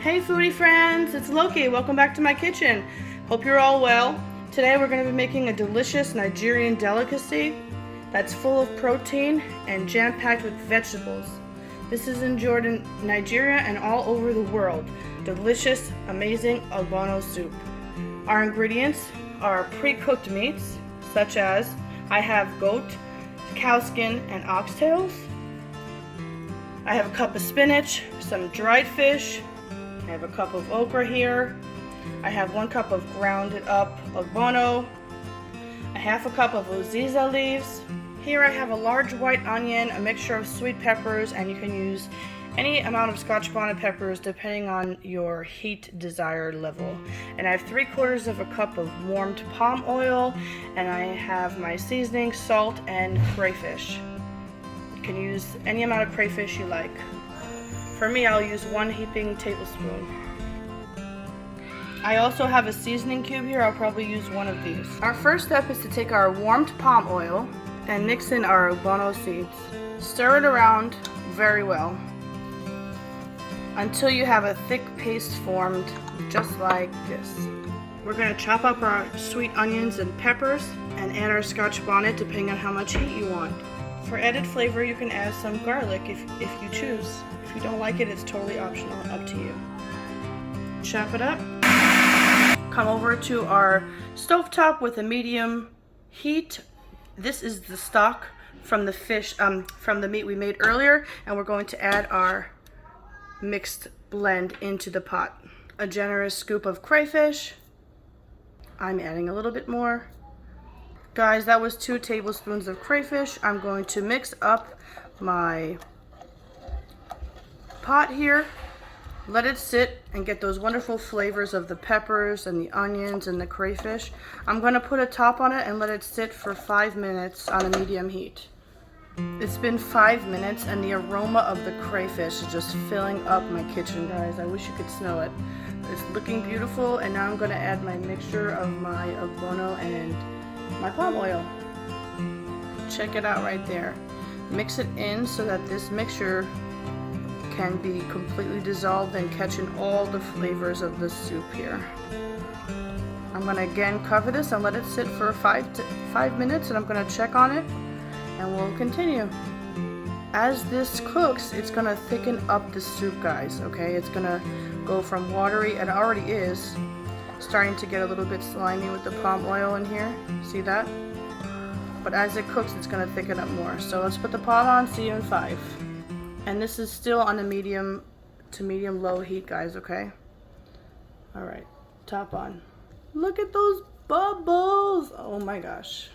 Hey foodie friends, it's Loki. Welcome back to my kitchen. Hope you're all well. Today we're going to be making a delicious Nigerian delicacy that's full of protein and jam-packed with vegetables. This is enjoyed in Nigeria and all over the world. Delicious, amazing Ogbono soup. Our ingredients are pre-cooked meats, such as I have goat, cow skin, and oxtails. I have a cup of spinach, some dried fish. I have a cup of okra here. I have 1 cup of grounded up Ogbono. A half a cup of uziza leaves. Here I have a large white onion, a mixture of sweet peppers, and you can use any amount of Scotch bonnet peppers depending on your heat desired level. And I have 3/4 of a cup of warmed palm oil, and I have my seasoning, salt, and crayfish. You can use any amount of crayfish you like. For me, I'll use 1 heaping tablespoon. I also have a seasoning cube here. I'll probably use 1 of these. Our first step is to take our warmed palm oil and mix in our Ogbono seeds. Stir it around very well until you have a thick paste formed just like this. We're going to chop up our sweet onions and peppers and add our Scotch bonnet depending on how much heat you want. For added flavor, you can add some garlic if you choose. If you don't like it, it's totally optional, up to you. Chop it up. Come over to our stovetop with a medium heat. This is the stock from the fish, from the meat we made earlier, and we're going to add our mixed blend into the pot. A generous scoop of crayfish. I'm adding a little bit more. Guys, that was 2 tablespoons of crayfish. I'm going to mix up my pot here, let it sit and get those wonderful flavors of the peppers and the onions and the crayfish. I'm going to put a top on it and let it sit for 5 minutes on a medium heat. It's been 5 minutes and the aroma of the crayfish is just filling up my kitchen, guys. I wish you could smell it. It's looking beautiful, and now I'm going to add my mixture of my Ogbono and my palm oil. Check it out right there. Mix it in so that this mixture can be completely dissolved and catch in all the flavors of the soup here. I'm going to again cover this and let it sit for 5 minutes, and I'm going to check on it and we'll continue. As this cooks, it's going to thicken up the soup, guys, okay? It's going to go from watery, it already is starting to get a little bit slimy with the palm oil in here. See that? But as it cooks, it's going to thicken up more. So let's put the pot on. See you in 5. And this is still on a medium to medium low heat, guys, okay? All right, top on. Look at those bubbles. Oh my gosh.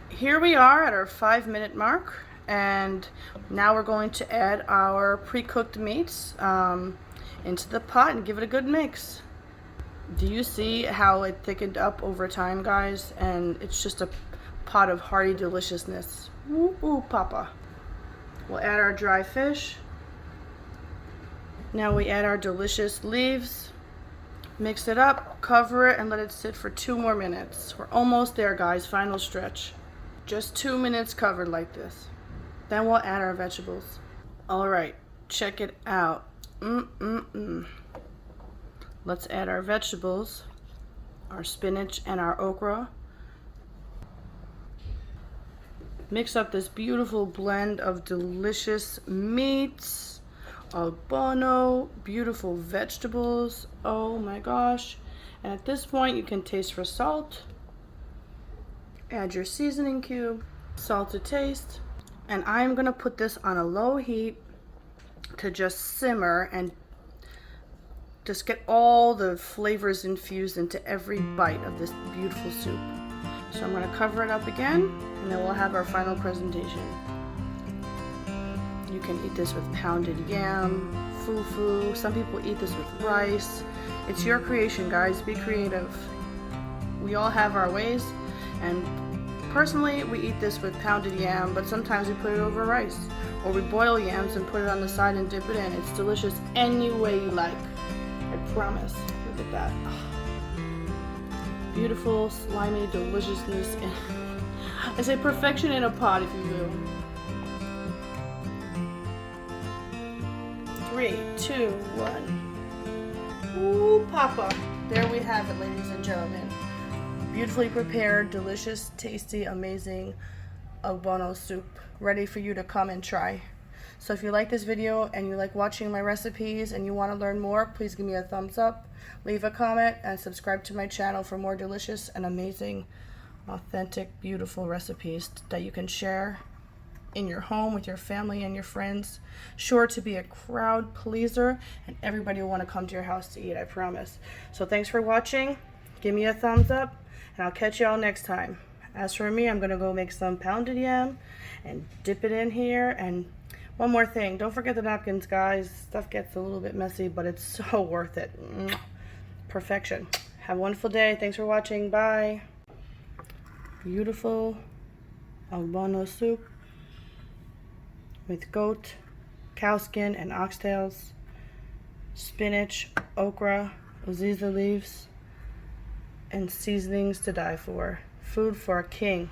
Here we are at our 5-minute mark, and now we're going to add our pre-cooked meats into the pot and give it a good mix. Do you see how it thickened up over time, guys? And it's just a pot of hearty deliciousness. Ooh, ooh, papa. We'll add our dry fish. Now we add our delicious leaves. Mix it up, cover it, and let it sit for 2 more minutes. We're almost there, guys. Final stretch. Just 2 minutes covered like this. Then we'll add our vegetables. All right, check it out. Let's add our vegetables, our spinach and our okra. Mix up this beautiful blend of delicious meats, Ogbono, beautiful vegetables. Oh my gosh. And at this point, you can taste for salt. Add your seasoning cube, salt to taste. And I'm gonna put this on a low heat to just simmer and just get all the flavors infused into every bite of this beautiful soup. So I'm going to cover it up again, and then we'll have our final presentation. You can eat this with pounded yam, fufu. Some people eat this with rice. It's your creation, guys. Be creative. We all have our ways, and personally, we eat this with pounded yam, but sometimes we put it over rice. Or we boil yams and put it on the side and dip it in. It's delicious any way you like. I promise. Look at that. Beautiful, slimy deliciousness. I say perfection in a pot, if you will. 3, 2, 1. Ooh, Papa. There we have it, ladies and gentlemen. Beautifully prepared, delicious, tasty, amazing Ogbono soup, ready for you to come and try. So if you like this video and you like watching my recipes and you want to learn more, please give me a thumbs up, leave a comment, and subscribe to my channel for more delicious and amazing, authentic, beautiful recipes that you can share in your home with your family and your friends. Sure to be a crowd pleaser, and everybody will want to come to your house to eat, I promise. So thanks for watching. Give me a thumbs up, and I'll catch y'all next time. As for me, I'm gonna go make some pounded yam and dip it in here. And one more thing, don't forget the napkins, guys. Stuff gets a little bit messy, but it's so worth it. Perfection. Have a wonderful day. Thanks for watching. Bye. Beautiful Ogbono soup with goat, cow skin, and oxtails, spinach, okra, uziza leaves, and seasonings to die for. Food for a king.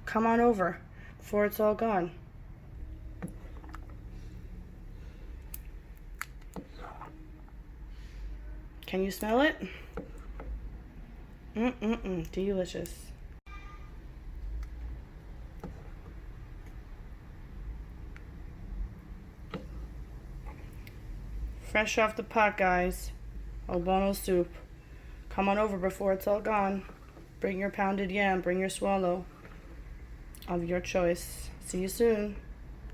Come on over before it's all gone. Can you smell it? Delicious. Fresh off the pot, guys. Ogbono soup. Come on over before it's all gone. Bring your pounded yam, bring your swallow of your choice. See you soon.